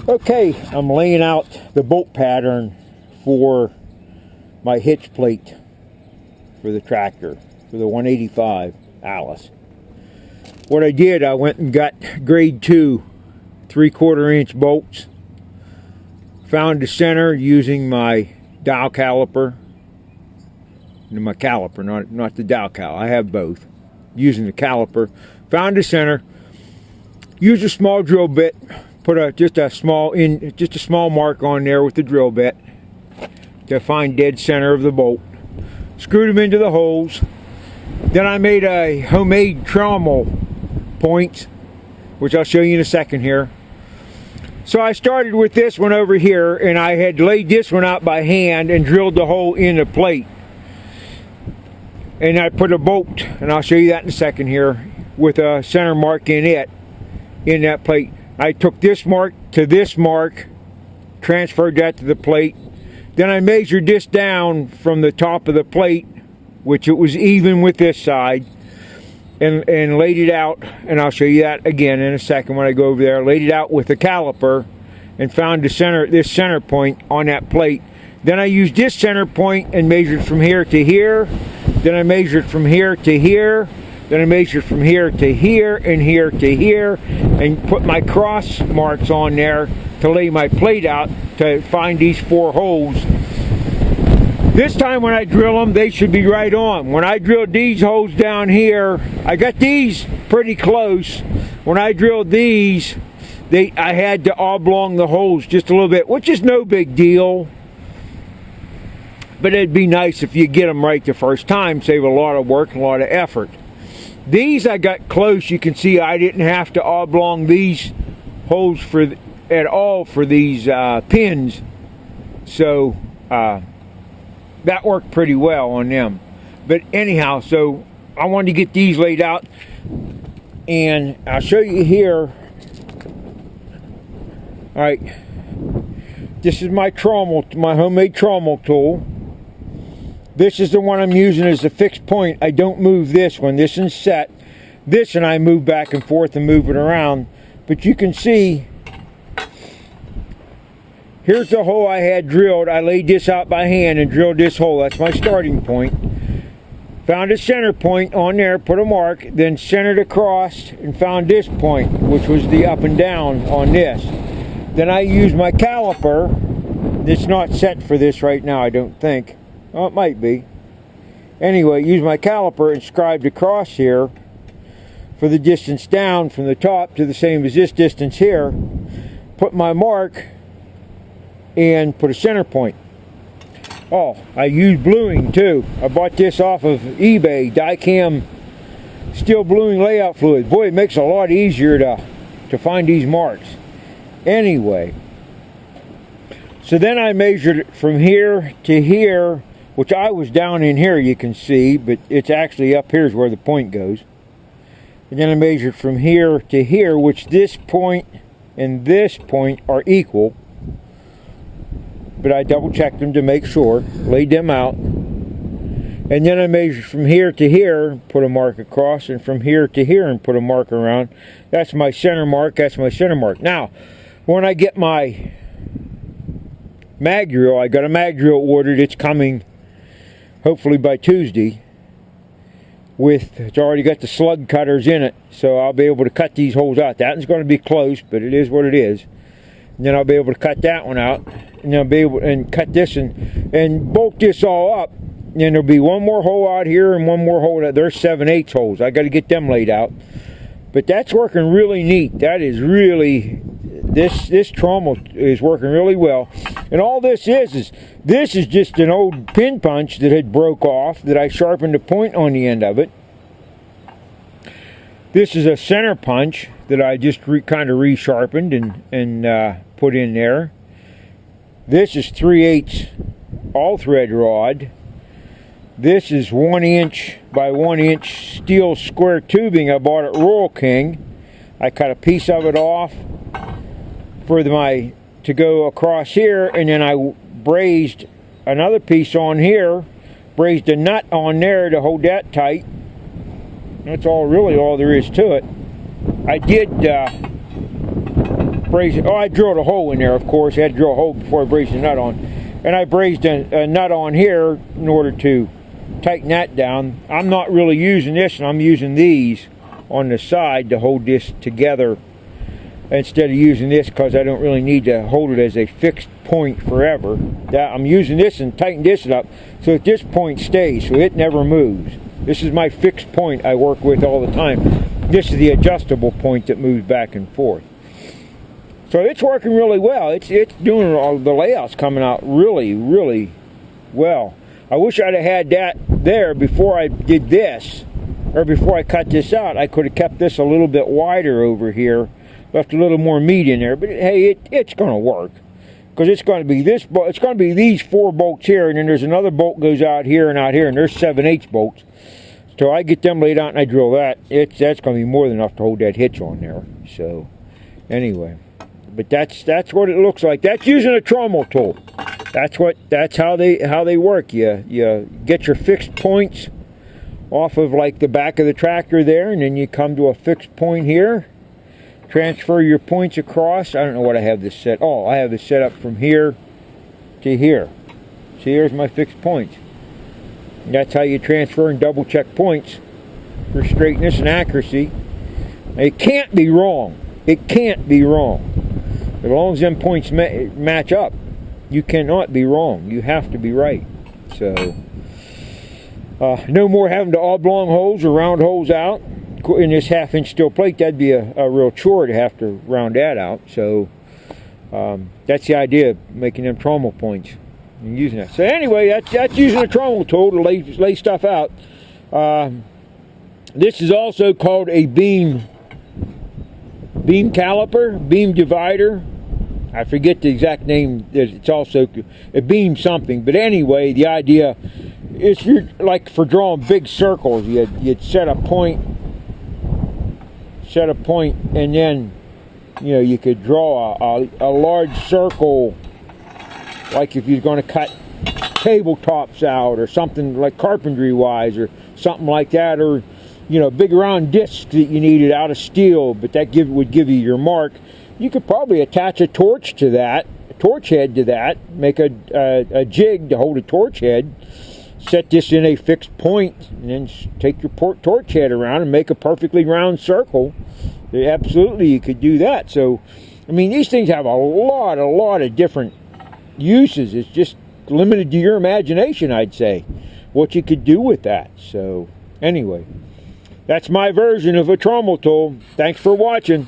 Okay, I'm laying out the bolt pattern for my hitch plate for the tractor, for the 185 Alice. What I did, I went and got grade 2 3/4 inch bolts, found the center using my dowel caliper, my caliper, not the dowel cal. I have both. Using the caliper, found the center, used a small drill bit, put just a small mark on there with the drill bit to find dead center of the bolt. Screwed them into the holes. Then I made a homemade Trammel point, which I'll show you in a second here. So I started with this one over here, and I had laid this one out by hand and drilled the hole in the plate. And I put a bolt, and I'll show you that in a second here, with a center mark in it, in that plate. I took this mark to this mark, transferred that to the plate. Then I measured this down from the top of the plate, which it was even with this side, and laid it out, and I'll show you that again in a second when I go over there. Laid it out with the caliper and found this center point on that plate. Then I used this center point and measured from here to here. Then I measured from here to here. Then I measured from here to here and here to here, and put my cross marks on there to lay my plate out to find these 4 holes. This time when I drill them, they should be right on. When I drilled these holes down here, I got these pretty close. When I drilled these, I had to oblong the holes just a little bit, which is no big deal. But it'd be nice if you get them right the first time, save a lot of work and a lot of effort. These I got close. You can see I didn't have to oblong these holes at all for these pins. So that worked pretty well on them. But anyhow, so I wanted to get these laid out, and I'll show you here. All right, this is my Trammel, my homemade Trammel tool. This is the one I'm using as a fixed point. I don't move this one. This one's set. This and I move back and forth and move it around. But you can see, here's the hole I had drilled. I laid this out by hand and drilled this hole. That's my starting point. Found a center point on there, put a mark, then centered across and found this point, which was the up and down on this. Then I used my caliper. It's not set for this right now, I don't think. Well, it might be. Anyway, use my caliper and scribed across here for the distance down from the top to the same as this distance here. Put my mark and put a center point. Oh, I used bluing too. I bought this off of eBay, Dicam steel bluing layout fluid. Boy, it makes it a lot easier to find these marks. Anyway, so then I measured it from here to here, which I was down in here, you can see, but it's actually up here is where the point goes. And then I measured from here to here, which this point and this point are equal. But I double checked them to make sure, laid them out. And then I measured from here to here, put a mark across, and from here to here and put a mark around. That's my center mark, that's my center mark. Now, when I get my mag drill, I got a mag drill ordered. It's coming hopefully by Tuesday. It's already got the slug cutters in it, so I'll be able to cut these holes out. That one's going to be close, but it is what it is. And then I'll be able to cut that one out, and then I'll be able to cut this and bolt this all up. And there'll be one more hole out here and one more hole out. There's 7/8 holes. I got to get them laid out. But that's working really neat. That is really, this Trammel is working really well. And all this is just an old pin punch that had broke off that I sharpened a point on the end of it. This is a center punch that I just kind of resharpened and put in there. This is 3/8 all thread rod. This is 1 inch by 1 inch steel square tubing I bought at Royal King. I cut a piece of it off for to go across here, and then I brazed another piece on here, brazed a nut on there to hold that tight. That's really all there is to it. I did braze it. Oh, I drilled a hole in there, of course. I had to drill a hole before I brazed the nut on. And I brazed a nut on here in order to tighten that down. I'm not really using this, and I'm using these on the side to hold this together instead of using this, because I don't really need to hold it as a fixed point forever. I'm using this and tighten this up so that this point stays, so it never moves. This is my fixed point I work with all the time. This is the adjustable point that moves back and forth. So it's working really well. It's doing all the layouts coming out really, really well. I wish I'd have had that there before I did this, or before I cut this out. I could have kept this a little bit wider over here, left a little more meat in there. But hey, it's going to work, because it's going to be this. It's going to be these 4 bolts here, and then there's another bolt goes out here, and there's 7/8 bolts. So I get them laid out and I drill that. That's going to be more than enough to hold that hitch on there. So anyway, but that's what it looks like. That's using a Trammel tool. That's how they work. You get your fixed points off of like the back of the tractor there, and then you come to a fixed point here. Transfer your points across. I don't know what I have this set. Oh, I have this set up from here to here. See, here's my fixed points. And that's how you transfer and double check points for straightness and accuracy. It can't be wrong. It can't be wrong. As long as them points match up, you cannot be wrong. You have to be right. So, no more having to oblong holes or round holes out in this 1/2 inch steel plate. That'd be a real chore to have to round that out. So that's the idea of making them Trammel points and using that. So anyway, that's using a Trammel tool to lay stuff out. This is also called a beam caliper, beam divider. I forget the exact name. It's also a beam something. But anyway, the idea is, like for drawing big circles, you'd set a point, and then you could draw a large circle, like if you're going to cut tabletops out or something like carpentry wise or something like that, or big round discs that you needed out of steel, but that would give you your mark. You could probably attach a torch to that, a torch head to that, make a jig to hold a torch head, set this in a fixed point, and then take your torch head around and make a perfectly round circle. Absolutely, you could do that. So, I mean, these things have a lot of different uses. It's just limited to your imagination, I'd say, what you could do with that. So, anyway, that's my version of a Trammel tool. Thanks for watching.